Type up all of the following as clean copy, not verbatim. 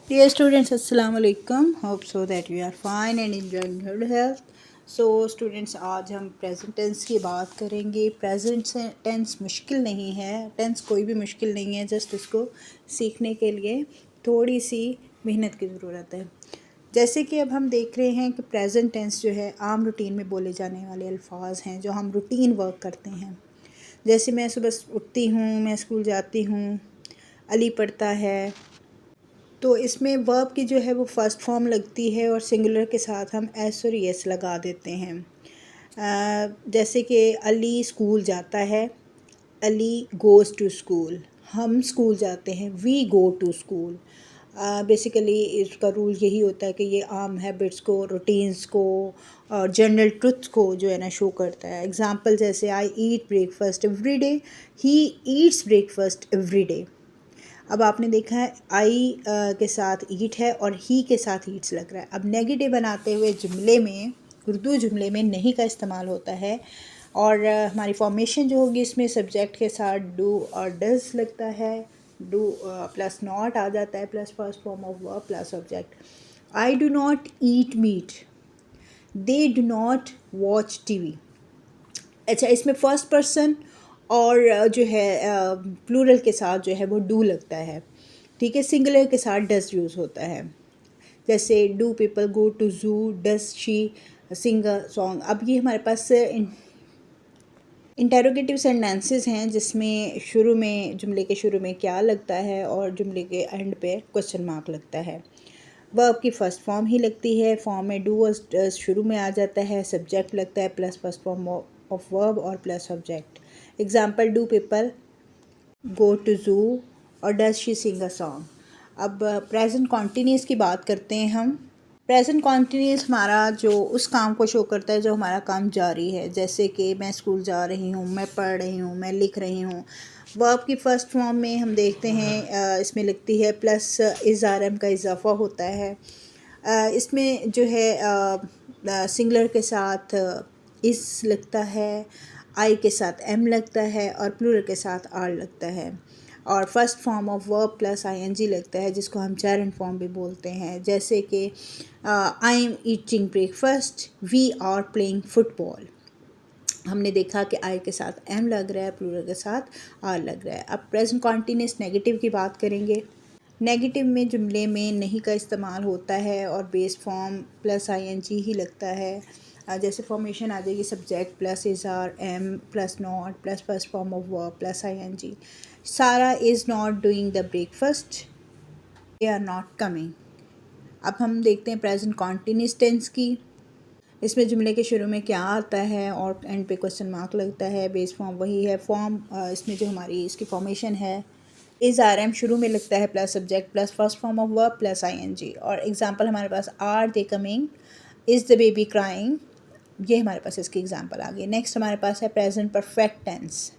Dear students, Assalamu alaikum. Hope so that you are fine and enjoying good health. So students, आज हम present tense की बात करेंगे। Present tense मुश्किल नहीं है, टेंस कोई भी मुश्किल नहीं है, जस्ट इसको सीखने के लिए थोड़ी सी मेहनत की ज़रूरत है। जैसे कि अब हम देख रहे हैं कि प्रेजेंट टेंस जो है आम रूटीन में बोले जाने वाले अल्फाज हैं जो हम रूटीन वर्क करते हैं। जैसे मैं सुबह उठती हूँ, मैं स्कूल जाती हूँ, अली पढ़ता है, तो इसमें वर्ब की जो है वो फर्स्ट फॉर्म लगती है और सिंगुलर के साथ हम एस और एस लगा देते हैं। जैसे कि अली स्कूल जाता है, अली गोज़ टू स्कूल। हम स्कूल जाते हैं, we go to school. Basically इसका रूल यही होता है कि ये आम हैबिट्स को, रूटीन्स को और जनरल ट्रुथ्स को जो है ना शो करता है। एग्जांपल जैसे I eat breakfast every day, he eats breakfast every day. अब आपने देखा है आई के साथ ईट है और ही के साथ ईट्स लग रहा है। अब नेगेटिव बनाते हुए जुमले में, उर्दू जुमले में नहीं का इस्तेमाल होता है और हमारी फॉर्मेशन जो होगी इसमें सब्जेक्ट के साथ डू और डज लगता है। डू प्लस नॉट आ जाता है, plus first form of verb plus object. I do not eat meat, they do not watch TV. अच्छा, इसमें फर्स्ट पर्सन और जो है प्लूरल के साथ जो है वो डू लगता है, ठीक है। सिंगुलर के साथ डज यूज़ होता है। जैसे डू पीपल गो टू जू, does she sing a song. अब ये हमारे पास इंटेरोगेटिव सेंटेंसेस हैं जिसमें शुरू में, जुमले के शुरू में क्या लगता है और जुमले के एंड पे क्वेश्चन मार्क लगता है। वर्ब की फ़र्स्ट फॉर्म ही लगती है। फॉर्म में डू और शुरू में आ जाता है, सब्जेक्ट लगता है plus first form of verb और plus object. Example do people go to zoo और does she sing a song. अब प्रेजेंट कॉन्टीन्यूस की बात करते हैं हम। प्रेजेंट कॉन्टीन्यूस हमारा जो उस काम को शो करता है जो हमारा काम जारी है। जैसे कि मैं स्कूल जा रही हूँ, मैं पढ़ रही हूँ, मैं लिख रही हूँ। वर्ब की फ़र्स्ट फॉर्म में हम देखते हैं इसमें लिखती है प्लस इज़ आर एम का इजाफा होता है। इसमें जो है सिंगुलर के साथ इस लगता है, आई के साथ एम लगता है और प्लूरल के साथ आर लगता है। और first form of verb plus I N G लगता है जिसको हम जेरंड फॉर्म भी बोलते हैं। जैसे कि I am eating breakfast, we are playing football. हमने देखा कि आई के साथ एम लग रहा है, प्लूरल के साथ आर लग रहा है। अब प्रेजेंट कॉन्टीन्यूस नेगेटिव की बात करेंगे। नेगेटिव में जुमले में नहीं का इस्तेमाल होता है और base form plus I N G ही लगता है। जैसे फॉर्मेशन आ जाएगी subject plus is are am plus not plus first form of verb plus I N G. Sara is not doing the breakfast, they are not coming. अब हम देखते हैं प्रेजेंट कॉन्टीन्यूस टेंस की। इसमें जुमले के शुरू में क्या आता है और एंड पे क्वेश्चन मार्क लगता है। बेस फॉर्म वही है। फॉर्म इसमें जो हमारी इसकी फॉर्मेशन है, इज़ आर एम शुरू में लगता है plus subject plus first form of verb plus I N G. और एग्जाम्पल हमारे पास are they coming, is the baby crying, ये हमारे पास इसकी एग्जाम्पल आ गई। नेक्स्ट हमारे पास है present perfect tense.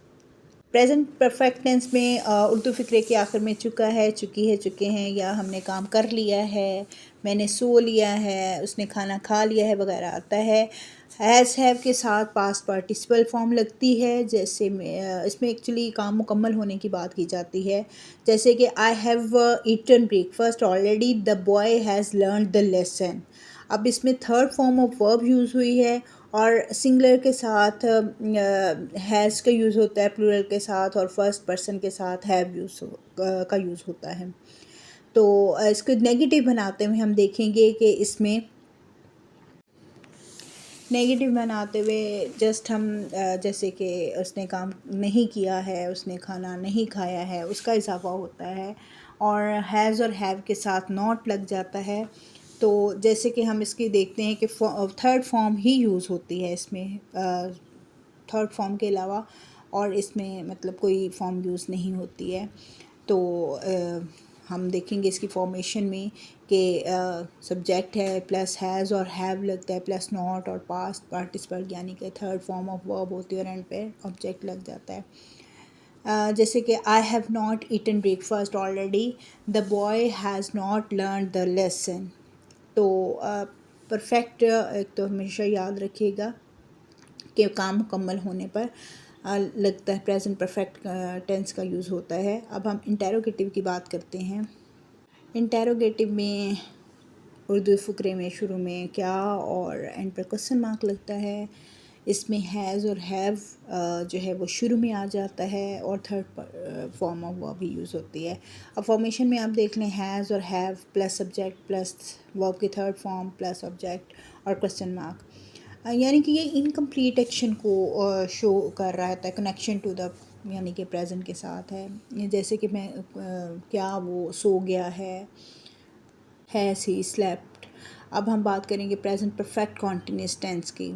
Present perfect tense में उर्दू फ़िक्रे के आखिर में चुका है, चुकी है, चुके हैं, या हमने काम कर लिया है, मैंने सो लिया है, उसने खाना खा लिया है वगैरह आता है। हैज़ हैव के साथ पास्ट पार्टिसिपल फॉर्म लगती है। जैसे इसमें एक्चुअली काम मुकम्मल होने की बात की जाती है। जैसे कि I have eaten breakfast already, the boy has learn the lesson. अब इसमें third form of verb use हुई है और सिंगुलर के साथ हैज़ का यूज़ होता है, प्लूरल के साथ और फर्स्ट पर्सन के साथ हैव का यूज़ होता है। तो इसको नेगेटिव बनाते हुए हम देखेंगे कि इसमें नेगेटिव बनाते हुए जस्ट हम जैसे कि उसने काम नहीं किया है, उसने खाना नहीं खाया है, उसका इजाफा होता है और हैज़ और हैव के साथ नॉट लग जाता है। तो जैसे कि हम इसकी देखते हैं कि थर्ड फॉर्म ही यूज़ होती है इसमें, थर्ड फॉर्म के अलावा और इसमें मतलब कोई फॉर्म यूज़ नहीं होती है। तो हम देखेंगे इसकी फॉर्मेशन में कि सब्जेक्ट है प्लस हैज़ और हैव लगता है प्लस नॉट और पास्ट पार्टिसिपल यानी कि थर्ड फॉर्म ऑफ वर्ब होती है और एंड पे ऑब्जेक्ट लग जाता है। जैसे कि I have not eaten breakfast already, the boy has not learn the lesson. तो परफेक्ट एक तो हमेशा याद रखिएगा कि काम मुकम्मल होने पर लगता है, प्रेजेंट परफेक्ट टेंस का यूज़ होता है। अब हम इंटेरोगेटिव की बात करते हैं। इंटेरोगेटिव में उर्दू फ़ुकरे में शुरू में क्या और एंड पर क्वेश्चन मार्क लगता है। इसमें हैज़ और हैव जो है वो शुरू में आ जाता है और थर्ड फॉर्म ऑफ वर्ब भी यूज़ होती है। अब फॉर्मेशन में आप देख लें हैज़ और have plus subject plus verb की थर्ड फॉर्म प्लस ऑब्जेक्ट और क्वेश्चन मार्क, यानी कि ये इनकम्प्लीट एक्शन को शो कर रहा है, कनेक्शन टू द यानी कि प्रेजेंट के साथ है। जैसे कि मैं क्या वो सो गया है सी स्लेप्ट। अब हम बात करेंगे प्रेजेंट परफेक्ट कॉन्टिन्यूस टेंस की।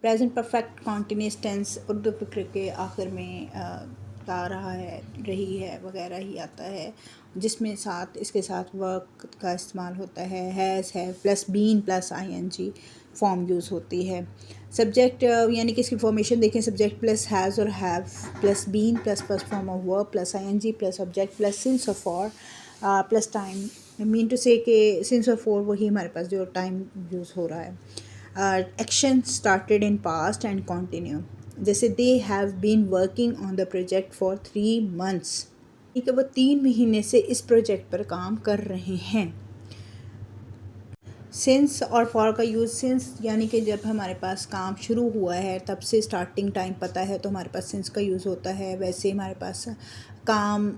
Present perfect continuous tense Urdu फ़िक्र के आखिर में आ रहा है, रही है वगैरह ही आता है, जिसमें इसके साथ वर्क का इस्तेमाल होता है। Has have plus been plus ING form use होती है। सब्जेक्ट यानी कि इसकी फॉर्मेशन देखें, सब्जेक्ट प्लस हैज़ और have plus been plus first form of verb plus ING plus object plus since और for plus time. Mean to say कि since और फॉर वही हमारे पास जो टाइम यूज़ हो रहा है। Action started in past and continue, जैसे they have been working on the project for 3 months, ठीक है, वो 3 महीने से इस प्रोजेक्ट पर काम कर रहे हैं। सिंस और फॉर का यूज़, सिंस यानी कि जब हमारे पास काम शुरू हुआ है तब से स्टार्टिंग टाइम पता है तो हमारे पास सिंस का यूज़ होता है। वैसे हमारे पास काम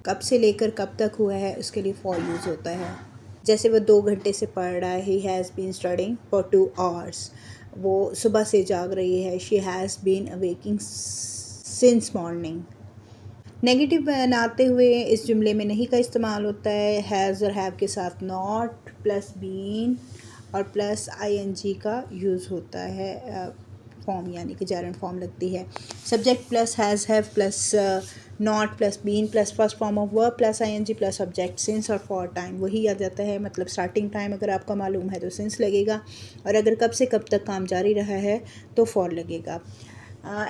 कब से लेकर कब तक हुआ है उसके लिए फॉर यूज़ होता है। जैसे वो 2 घंटे से पढ़ रहा है, he has been studying for 2 hours, वो सुबह से जाग रही है, she has been awaking since morning. Negative बनाते हुए इस जुमले में नहीं का इस्तेमाल होता है। हैज़ और हैव के साथ नॉट प्लस बीन और प्लस आईएनजी का यूज़ होता है, फॉर्म यानी कि जरंड फॉर्म लगती है। Subject plus has have plus not plus been plus first form of verb plus ING plus object since और फॉर टाइम वही आ जाता है। मतलब स्टार्टिंग टाइम अगर आपका मालूम है तो सिंस लगेगा, और अगर कब से कब तक काम जारी रहा है तो फॉर लगेगा।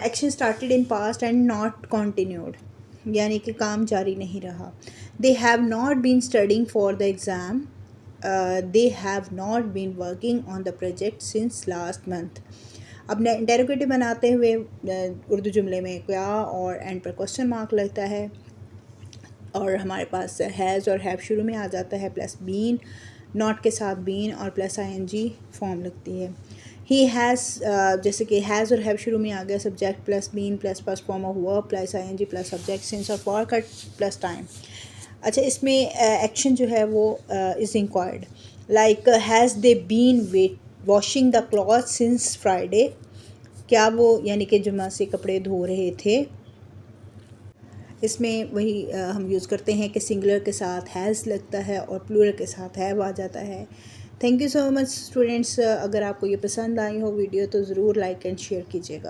Action started in past and not continued, यानी कि काम जारी नहीं रहा। They have not been studying for the exam, they have not been working on the project since last month. अब इंटेरोगेटिव बनाते हुए उर्दू जुमले में क्या और एंड पर क्वेश्चन मार्क लगता है, और हमारे पास हैज़ और हैव शुरू में आ जाता है प्लस बीन, नॉट के साथ बीन और प्लस आईएनजी फॉर्म लगती है। ही हैज़, जैसे कि हैज़ और हैव शुरू में आ गया, subject plus been plus first form of verb plus ING plus subject since और फॉर कट प्लस टाइम। अच्छा, इसमें एक्शन जो है वो is inquired, like has they been wet washing the cloth since Friday, क्या वो यानी कि जुम्मा से कपड़े धो रहे थे। इसमें वही हम यूज़ करते हैं कि सिंगुलर के साथ हैज़ लगता है और प्लूरल के साथ हैव आ जाता है। Thank you so much students. अगर आपको ये पसंद आई हो वीडियो तो ज़रूर लाइक एंड शेयर कीजिएगा।